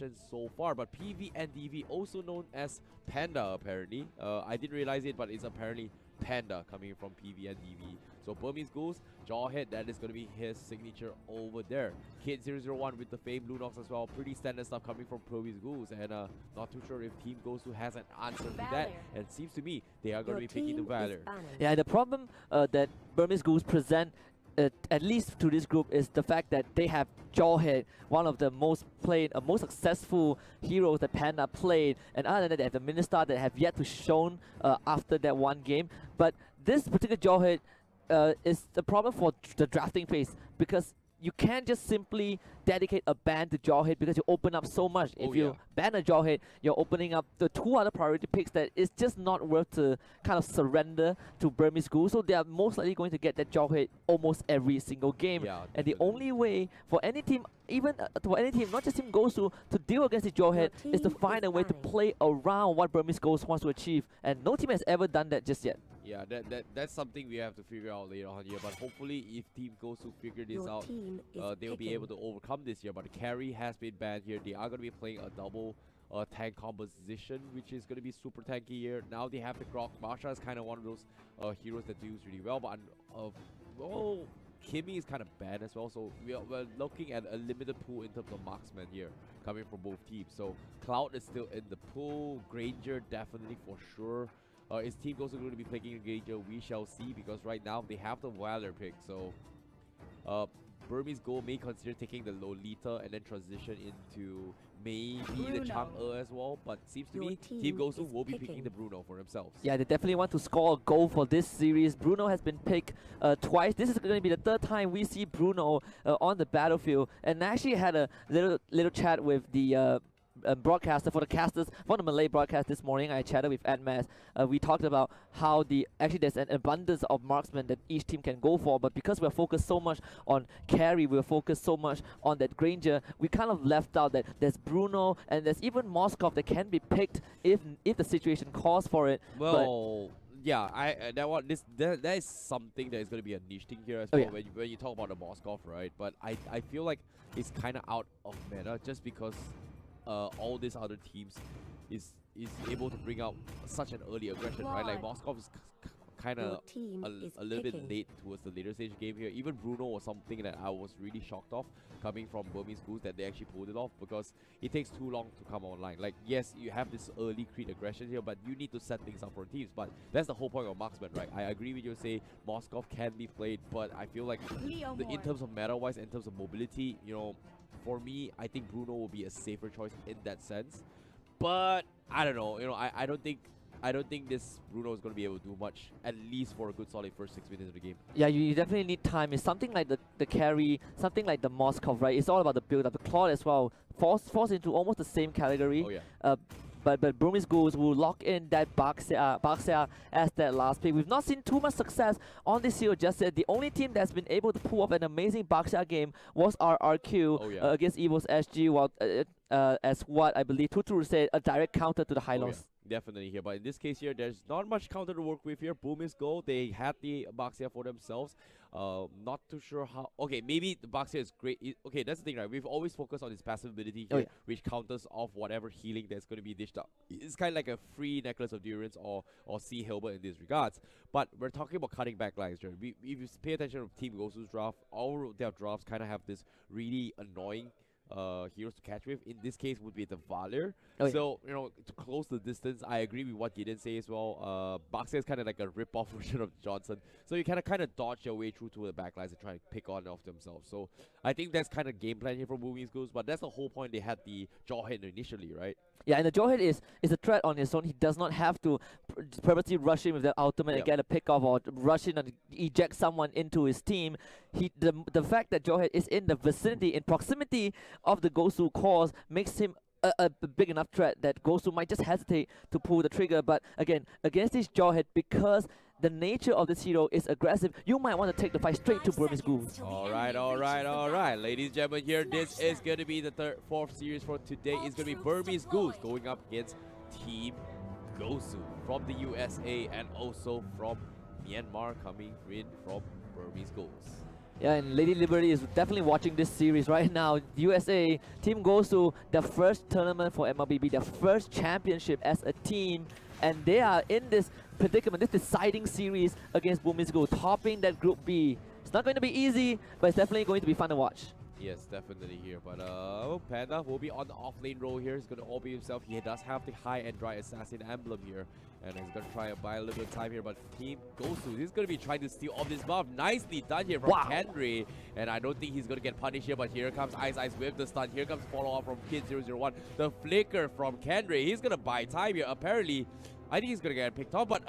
aggression so far. But PV and DV, also known as Panda, apparently. I didn't realize it, but it's apparently Panda coming from PV and DV. So Burmese Ghouls, Jawhead, that is going to be his signature over there. Kid001 with the famed Blue Nox as well. Pretty standard stuff coming from Burmese Ghouls. And not too sure if Team Gosu has an answer to that. And it seems to me they are going to be picking the Valor. Yeah, the problem that Burmese Ghouls present at least to this group is the fact that they have Jawhead, one of the most played, most successful heroes that Panda played, and other than that they have the Ministar that have yet to shown after that one game. But this particular Jawhead is the problem for the drafting phase, because you can't just simply dedicate a ban to Jawhead because you open up so much. If you ban a Jawhead, you're opening up the 2 other priority picks that is just not worth to kind of surrender to Burmese Ghouls. So they are most likely going to get that Jawhead almost every single game. And the only way for any team, even for any team, not just Team Gosu, to deal against the Jawhead is to find a way to play around what Burmese Ghouls wants to achieve. And no team has ever done that just yet. Yeah, that's something we have to figure out later on here. But hopefully, if Team Gosu figure this out, they'll be able to overcome this here. But the carry has been banned here. They are going to be playing a double tank composition, which is going to be super tanky here. Now they have the Grok. Marsha is kind of one of those heroes that do really well. But well, Kimmy is kind of bad as well. So we're looking at a limited pool in terms of marksman here coming from both teams. So Cloud is still in the pool. Granger definitely for sure. Is Team Gosu going to be playing Granger? We shall see, because right now they have the Valor pick. So Burmese Ghoul may consider taking the Lolita and then transition into maybe the Chang'e as well. But seems to me Team Gosu will be picking the Bruno for themselves. Yeah, they definitely want to score a goal for this series. Bruno has been picked twice. This is going to be the 3rd time we see Bruno on the battlefield. And I actually had a little chat with the broadcaster for the casters for the Mlbb broadcast this morning. I chatted with Admas. We talked about how actually there's an abundance of marksmen that each team can go for, but because we're focused so much on carry, we're focused so much on that Granger, we kind of left out that there's Bruno and there's even Moskov that can be picked if the situation calls for it. Well, yeah, that is something that is going to be a niche thing here as well. When you talk about the Moskov, right? But I feel like it's kind of out of meta just because all these other teams is able to bring out such an early aggression, right? Like Moskov is kind of a little bit late towards the later stage game here. Even Bruno was something that I was really shocked of coming from Burmese Ghouls, that they actually pulled it off, because it takes too long to come online. Like, yes, you have this early Creed aggression here, but you need to set things up for teams. But that's the whole point of marksman, right? I agree with you, say Moskov can be played, but I feel like in terms of meta-wise, in terms of mobility, you know, for me, I think Bruno will be a safer choice in that sense. But I don't know, you know, I don't think this Bruno is going to be able to do much, at least for a good solid first 6 minutes of the game. Yeah, you definitely need time. It's something like the carry, something like the Moskov, right? It's all about the build-up. The Claude as well falls into almost the same category. Oh, yeah. But Burmese Ghouls will lock in that Baxia as that last pick. We've not seen too much success on this hero just yet. The only team that's been able to pull off an amazing Baxia game was RRQ against Evo's SG, while as what I believe Tutu said, a direct counter to the high loss. Definitely here, but in this case here, there's not much counter to work with here. Burmese Ghouls, they had the Baxia for themselves. Not too sure how. Okay, maybe the Baxia is great. Okay, that's the thing, right? We've always focused on his passive ability here, which counters off whatever healing that's going to be dished out. It's kind of like a free Necklace of Durance or Sea Hilbert in these regards. But we're talking about cutting back lines here. If you pay attention to Team Gosu's draft, all of their drafts kind of have this really annoying heroes to catch with. In this case would be the Valor. So, you know, to close the distance, I agree with what Gideon says as well. Baxia is kind of like a rip-off version of Johnson. So you kind of dodge your way through to the backlines and try to pick on off themselves. So I think that's kind of game plan here from Burmese Ghouls, but that's the whole point. They had the Jawhead initially, right? Yeah, and the Jawhead is a threat on his own. He does not have to purposely rush in with that ultimate and get a pick off, or rush in and eject someone into his team. The fact that Jawhead is in the vicinity, in proximity of the Gosu cores, makes him a big enough threat that Gosu might just hesitate to pull the trigger. But again, against this Jawhead, because the nature of this hero is aggressive, you might want to take the fight straight to Burmese Ghouls. Alright. Ladies and gentlemen, here, this is going to be the fourth series for today. It's going to be Burmese Ghouls going up against Team Gosu from the USA and also from Myanmar, coming in from Burmese Ghouls. Yeah, and Lady Liberty is definitely watching this series right now. USA, Team Gosu, their first tournament for MLBB, their first championship as a team, and they are in this predicament, this deciding series against Burmese Ghouls, topping that Group B. It's not going to be easy, but it's definitely going to be fun to watch. Yes, definitely here. But Panda will be on the off-lane role here. He's going to OB himself. He does have the high and dry assassin emblem here. And he's going to try and buy a little bit of time here. But Team Gosu, he's going to be trying to steal off this buff. Nicely done here from Kendry. And I don't think he's going to get punished here. But here comes Ice with the stun. Here comes follow-up from Kid001. The flicker from Kendry. He's going to buy time here. Apparently, I think he's going to get picked off, but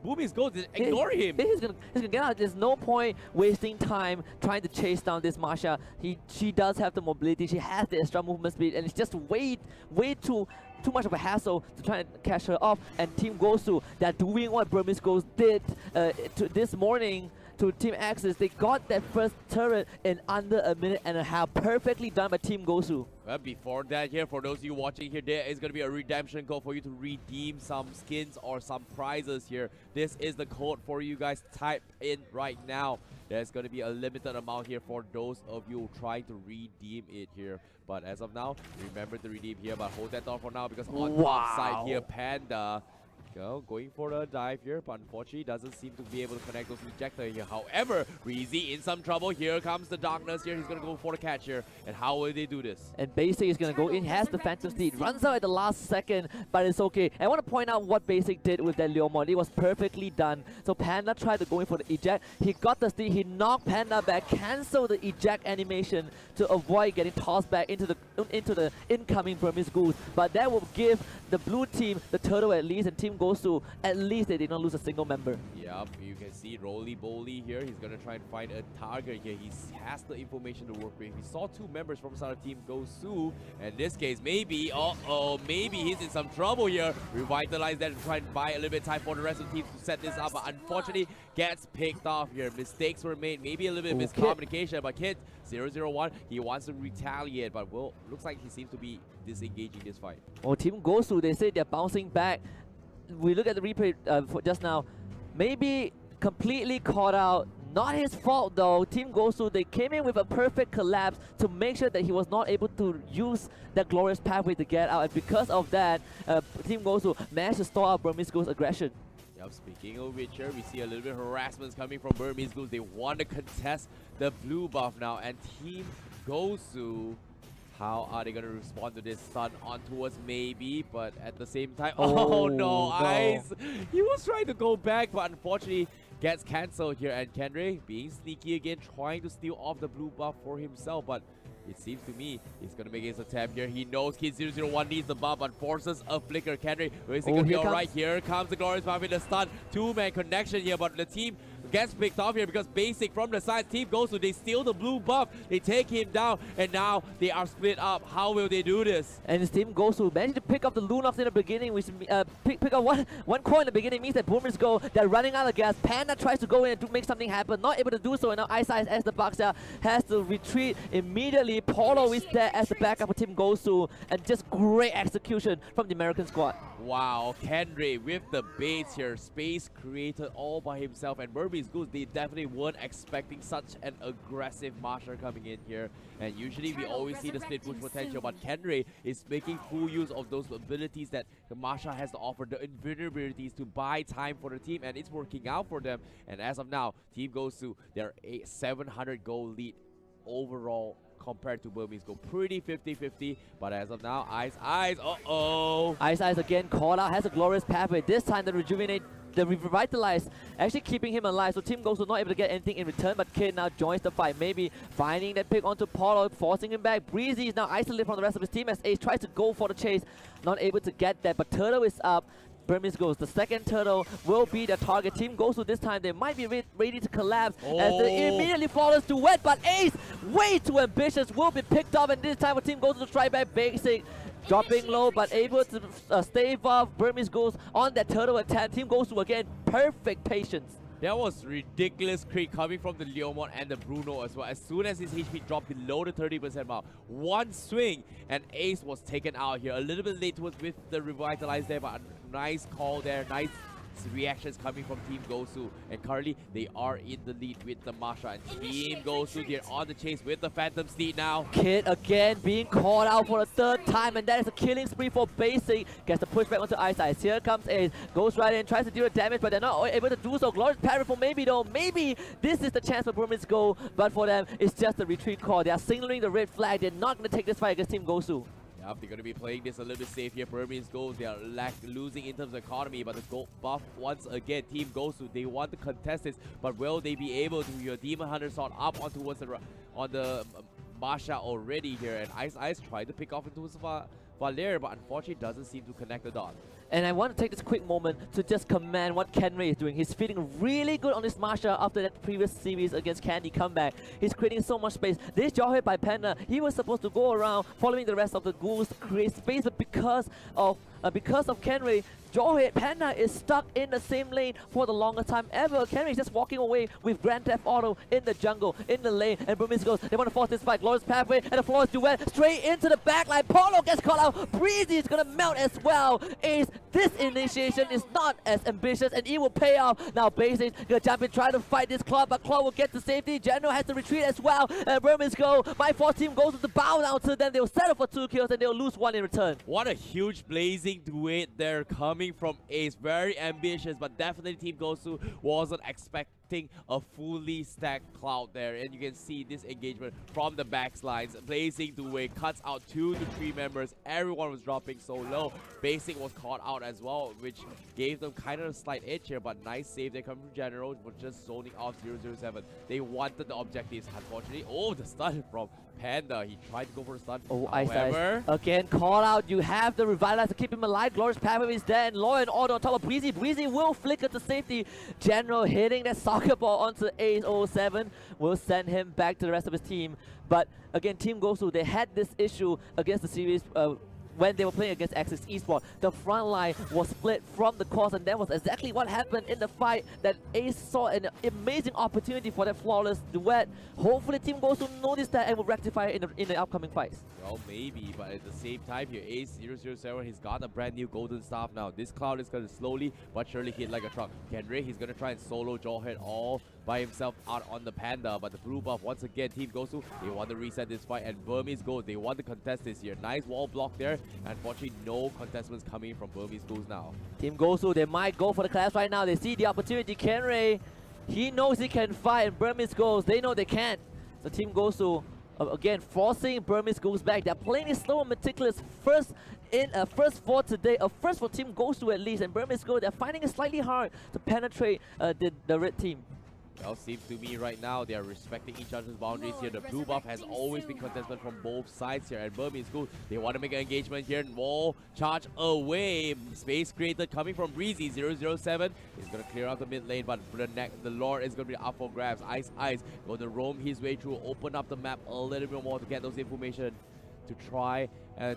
Burmese Ghouls ignore him. He's gonna get out. There's no point wasting time trying to chase down this Masha. She does have the mobility. She has the extra movement speed, and it's just way too much of a hassle to try and catch her off. And Team Gosu, they're doing what Burmese Ghouls did this morning to Team Axis. They got that first turret in under a minute and a half. Perfectly done by Team Gosu. Well, before that here, for those of you watching here, there is going to be a redemption code for you to redeem some skins or some prizes here. This is the code for you guys. Type in right now. There's going to be a limited amount here for those of you trying to redeem it here. But as of now, remember to redeem here, but hold that thought for now, because on top side here, Panda going for a dive here, but unfortunately doesn't seem to be able to connect those rejector here. However, Reezy in some trouble. Here comes the darkness here. He's going to go for the catch here. And how will they do this? And Basic is going to go in, has the Phantom Steed, runs out at the last second, but it's okay. I want to point out what Basic did with that Leomon. It was perfectly done. So Panda tried to go in for the eject. He got the steed, he knocked Panda back, canceled the eject animation to avoid getting tossed back into the incoming Burmese Ghouls. But that will give the blue team the turtle at least, and Team Gosu, at least they did not lose a single member. Yep, you can see Roly-Boly here. He's going to try and find a target here. He has the information to work with. He saw two members from side of Team Gosu. In this case, maybe, maybe he's in some trouble here. Revitalize that and try and buy a little bit of time for the rest of the teams to set this up. But unfortunately, gets picked off here. Mistakes were made. Maybe a little bit of miscommunication. But Kid001, he wants to retaliate. But looks like he seems to be disengaging this fight. Oh, Team Gosu, they say they're bouncing back. We look at the replay for just now. Maybe completely caught out. Not his fault though. Team Gosu, they came in with a perfect collapse to make sure that he was not able to use that glorious pathway to get out. And because of that, Team Gosu managed to stall out Burmese Ghouls' aggression. Yep, speaking of which here, we see a little bit of harassment coming from Burmese Ghouls. They want to contest the blue buff now. And Team Gosu, how are they going to respond to this stun on towards Maybe, but at the same time, oh no, Ice! He was trying to go back, but unfortunately gets cancelled here. And Kendry being sneaky again, trying to steal off the blue buff for himself, but it seems to me he's going to make his attempt here. He knows Kid001 needs the buff, but forces a flicker. Kendry, is he going to be alright? Here comes the glorious buff with the stun. Two-man connection here, but the team gets picked off here because Basic from the side. Team Gosu, they steal the blue buff, they take him down, and now they are split up. How will they do this? And his Team Gosu managed to pick up the Lunocks in the beginning, which pick up one coin in the beginning means that Boomers go, they're running out of gas. Panda tries to go in and to make something happen, not able to do so, and now Ice as the Boxer has to retreat immediately. Polo is there as the backup for Team Gosu, and just great execution from the American squad. Wow, Kendry with the baits here, space created all by himself, and Burmese Ghouls, they definitely weren't expecting such an aggressive Marsha coming in here. And usually we always see the split push potential, but Kendry is making full use of those abilities that the Marsha has to offer, the invulnerabilities to buy time for the team, and it's working out for them. And as of now, Team Gosu, they're a 700 goal lead overall compared to Burmese Ghouls. Pretty 50-50, but as of now, Ice, Ice again caught out, has a glorious pathway. This time the rejuvenate, the revitalize, actually keeping him alive. So Team Gosu not able to get anything in return, but Kid now joins the fight. Maybe finding that pick onto Polo, forcing him back. Breezy is now isolated from the rest of his team as Ace tries to go for the chase. Not able to get that, but Turtle is up. Burmese Ghouls, the second turtle will be the target. Team Gosu this time, they might be ready to collapse as they immediately follows to wet, but Ace, way too ambitious, will be picked up, and this time for Team Gosu to try back. Basic dropping low, but able to stave off Burmese Ghouls on that turtle attack. Team Gosu again, perfect patience. That was ridiculous crit coming from the Leomon and the Bruno as well. As soon as his HP dropped below the 30% mark, one swing and Ace was taken out here. A little bit late with the revitalize there, but a nice call there, nice mixed reactions coming from Team Gosu, and currently they are in the lead with the Masha, and Team Gosu, they're on the chase with the Phantom Steed now. Kid again being called out for the third time, and that is a killing spree for Basic. Gets the pushback onto Ice Ice. Here comes Ace, goes right in, tries to deal the damage, but they're not able to do so. Glorious parry for Maybe though. Maybe this is the chance for Burmese Ghouls, but for them, it's just a retreat call. They are signaling the red flag. They're not going to take this fight against Team Gosu. Yep, they're going to be playing this a little bit safe here. Burmese Ghouls, they are losing in terms of economy, but the gold buff once again. Team Gosu, they want to contest this, but will they be able to? Your Demon Hunter sword up on towards the Masha already here, and Ice Ice tried to pick off into his Valer, but unfortunately doesn't seem to connect the dots. And I want to take this quick moment to just commend what Kenray is doing. He's feeling really good on this Masha after that previous series against Candy comeback. He's creating so much space. This jaw hit by Panda, he was supposed to go around following the rest of the ghouls to create space, but because of Kenray, Jawhead Panda is stuck in the same lane for the longest time ever. Kenry is just walking away with Grand Theft Auto in the jungle, in the lane, and Burmese Ghouls, they want to force this fight. Glorious Pathway and the Flawless Duet straight into the backline. Polo gets caught out. Breezy is going to melt as well. Ace, this initiation is not as ambitious, and it will pay off. Now Basics going to jump in, try to fight this Claw, but Claw will get to safety. General has to retreat as well, and Burmese Ghouls, my force team goes to the bow down to them. They'll settle for 2 kills, and they'll lose 1 in return. What a huge blazing duet there coming from Ace. Very ambitious, but definitely Team Gosu wasn't expecting a fully stacked Cloud there, and you can see this engagement from the backlines. Blazing duet cuts out 2 to 3 members. Everyone was dropping so low. Basic was caught out as well, which gave them kind of a slight edge here, but nice save there coming from General, but just zoning off 007. They wanted the objectives, unfortunately. Oh, the stun from Panda. He tried to go for a stun. Oh, however, Ice. Again, call out. You have the Revitalize to keep him alive. Glorious Pathway is there, and Law and Order on top of Breezy. Breezy will flicker to safety. General hitting that soccer ball onto Ace 07 will send him back to the rest of his team. But again, Team Gosu, they had this issue against the series when they were playing against Axis Esports. The front line was split from the course, and that was exactly what happened in the fight, that Ace saw an amazing opportunity for that flawless duet. Hopefully Team Gosu noticed that and will rectify it in the upcoming fights. Well, maybe, but at the same time here, Ace 007, he's got a brand new golden staff now. This Cloud is going to slowly but surely hit like a truck. Kenray, he's going to try and solo Jawhead all by himself out on the Panda, but the blue buff, once again, Team Gosu, they want to reset this fight, and Burmese Ghouls, they want to contest this here. Nice wall block there. Unfortunately, no contestants coming from Burmese Ghouls now. Team Gosu, they might go for the clash right now. They see the opportunity. Kenray, he knows he can fight, and Burmese Ghouls, they know they can't. So Team Gosu, again, forcing Burmese Ghouls back. They're playing it slow and meticulous. First for today, first for Team Gosu at least, and Burmese Ghouls, they're finding it slightly hard to penetrate the red team. Well, seems to me right now they are respecting each other's boundaries here. The blue buff has always been contested from both sides here, and Burmese Ghouls, they want to make an engagement here. Wall charge away. Space created coming from Breezy 007. He's going to clear out the mid lane, but the Lord is going to be up for grabs. Ice going to roam his way through, open up the map a little bit more to get those information to try to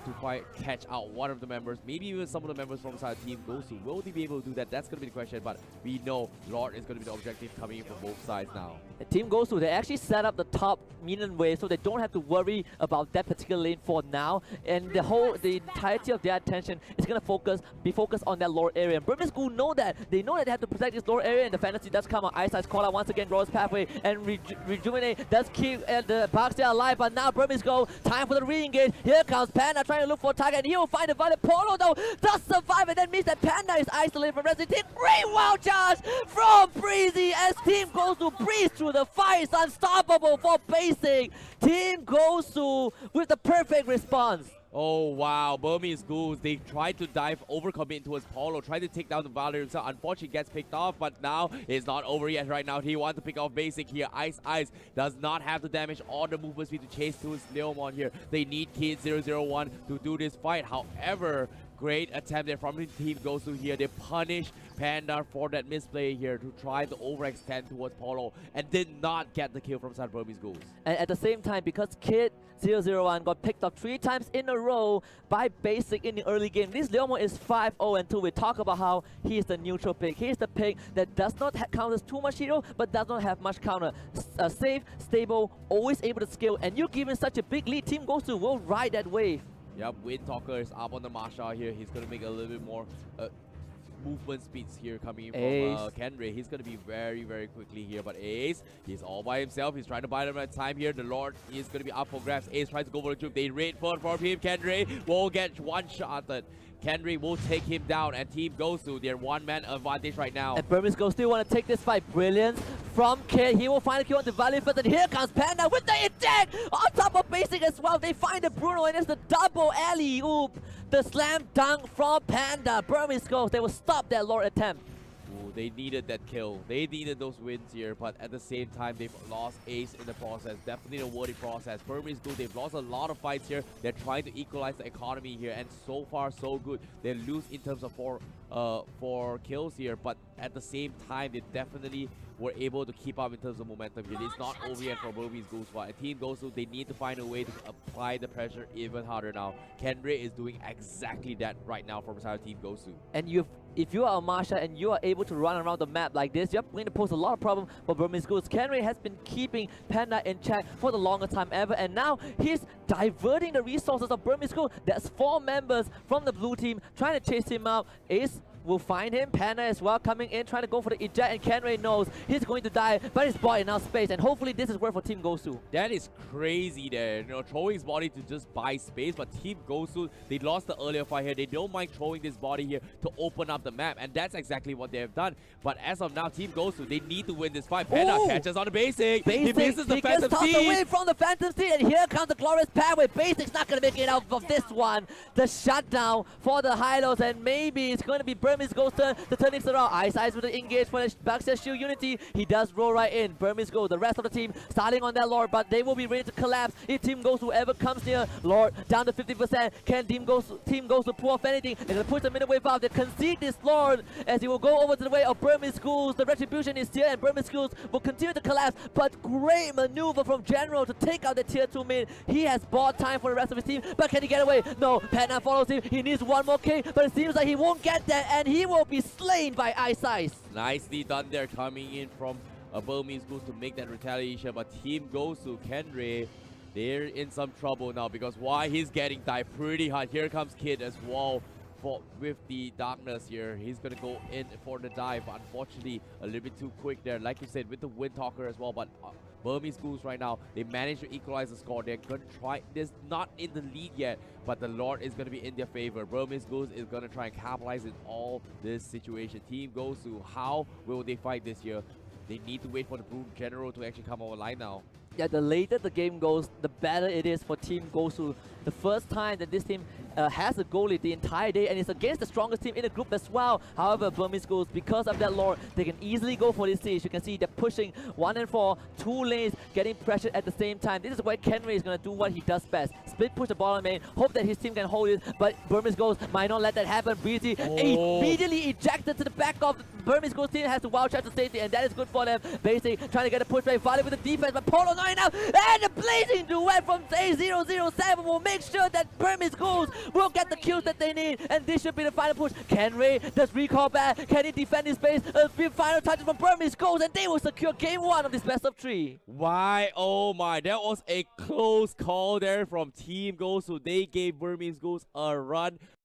catch out one of the members, maybe even some of the members from side Team Gosu. Will they be able to do that? That's going to be the question, but we know Lord is going to be the objective coming in from both sides now. Team Gosu, they actually set up the top minion wave, so they don't have to worry about that particular lane for now, and the entirety of their attention is going to be focused on that lower area. And Burmese Ghouls know that. They know that they have to protect this lower area, and the fantasy does come out. Ice call out once again, Glorious Pathway, and Rejuvenate does keep the Bugs there alive, but now Burmese Ghouls, time for the re-engage. Here comes Panda trying to look for a target, and he will find a Violet. Polo though does survive, and that means that Panda is isolated from Resident Team. Great wild charge from Breezy as Team Gosu breeze through the fire. It's unstoppable for Basic. Team Gosu with the perfect response. Oh wow, Burmese Ghouls, they tried to dive, overcommit towards Polo, tried to take down the Valor himself. Unfortunately gets picked off, but now it's not over yet right now. He wants to pick off Basic here. Ice does not have the damage or the movement speed to chase towards Leomon here. They need Kid 001 to do this fight. However, great attempt there from the Team Gosu here. They punish Panda for that misplay here to try to overextend towards Polo and did not get the kill from side Burmese Ghouls. And at the same time, because Kid 001 got picked up 3 times in a row by Basic in the early game, this Leomon is 5-0-2. We talk about how he is the neutral pick. He is the pick that does not count as too much hero, but does not have much counter. Safe, stable, always able to scale, and you give him such a big lead, Team Gosu will ride that wave. Yep, Wind Talker is up on the Masha here. He's going to make a little bit more movement speeds here coming in from Kenry. He's going to be very, very quickly here. But Ace, he's all by himself. He's trying to buy them at time here. The Lord is going to be up for grabs. Ace tries to go for the juke. They raid for him. Kenry will get one-shotted. Kenry will take him down, and Team Gosu, their one-man advantage right now. And Burmese Ghouls still want to take this fight. Brilliance from Kid. He will find a kill on the Valley first, and here comes Panda with the eject on top of Basic as well. They find the Bruno, and it's the double alley-oop. The slam dunk from Panda. Burmese Ghouls, they will stop that Lord attempt. Ooh, they needed that kill. They needed those wins here, but at the same time, they've lost Ace in the process. Definitely a worthy process. Burmese Ghouls, they've lost a lot of fights here. They're trying to equalize the economy here, and so far, so good. They lose in terms of four kills here, but at the same time, they definitely were able to keep up in terms of momentum here. It's not over yet for Burmese Ghouls, but Team Gosu, they need to find a way to apply the pressure even harder now. Kenry is doing exactly that right now for Team Gosu. And if you are a Marsha and you are able to run around the map like this, you're going to pose a lot of problem for Burmese Ghouls. Kenry has been keeping Panda in check for the longest time ever, and now he's diverting the resources of Burmese Ghouls. There's 4 members from the blue team trying to chase him out. Ace will find him. Panda as well coming in, trying to go for the eject, and Kenry knows he's going to die, but he's bought enough space, and hopefully this is worth for Team Gosu. That is crazy there, you know, throwing his body to just buy space, but Team Gosu, they lost the earlier fight here. They don't mind throwing this body here to open up the map, and that's exactly what they have done. But as of now, Team Gosu, they need to win this fight. Panda catches on the Basic. He misses the Phantom Seed. He gets tossed away from the Phantom Seed, and here comes the Glorious Pathway. Basic's not going to make it out of this one. The shutdown for the Hylos, and maybe it's going to be Burmese Ghouls' turn to turn things around. Ice with the engage for the Backstairs Shield Unity. He does roll right in. Burmese Ghouls, the rest of the team starting on that Lord, but they will be ready to collapse if Team Gosu whoever comes near. Lord down to 50%. Can Team Gosu pull off anything? They're going to push the minute wave out. They concede this Lord as he will go over to the way of Burmese Ghouls. The retribution is here, and Burmese Ghouls will continue to collapse, but great maneuver from General to take out the tier 2 mid. He has bought time for the rest of his team, but can he get away? No, Panda follows him. He needs one more K, but it seems like he won't get that, and he will be slain by Ice. Nicely done there, coming in from Burmese Ghouls to make that retaliation, but Team Gosu, Kenry, they're in some trouble now because why he's getting dive pretty hard. Here comes Kid as well with the darkness here. He's gonna go in for the dive. Unfortunately, a little bit too quick there, like you said, with the Wind Talker as well. But Burmese Ghouls right now, they managed to equalize the score. They're gonna try. This not in the lead yet, but the Lord is gonna be in their favor. Burmese Ghouls is gonna try and capitalize in all this situation. Team Gosu, how will they fight this year? They need to wait for the Blue General to actually come online now. Yeah, the later the game goes, the better it is for Team Gosu. The first time that this team has a goalie the entire day, and it's against the strongest team in the group as well. However, Burmese Ghouls, because of that Lord, they can easily go for this siege. You can see they're pushing 1 and 4, 2 lanes, getting pressured at the same time. This is where Kenry is going to do what he does best. Split push the bottom lane, hope that his team can hold it, but Burmese Ghouls might not let that happen. Breezy immediately ejected to the back of the Burmese Ghouls team, has to wild shot to safety, and that is good for them. Basic trying to get a push back, Valley with the defense, but Polo not enough, and the blazing duet from A007 will make sure that Burmese Ghouls will get the kills that they need, and this should be the final push. Kenry does recall back, can he defend his base? A few final touches from Burmese Ghouls, and they will secure game 1 of this best of 3. Why? Oh my, that was a close call there from Team Gosu. They gave Burmese Ghouls a run.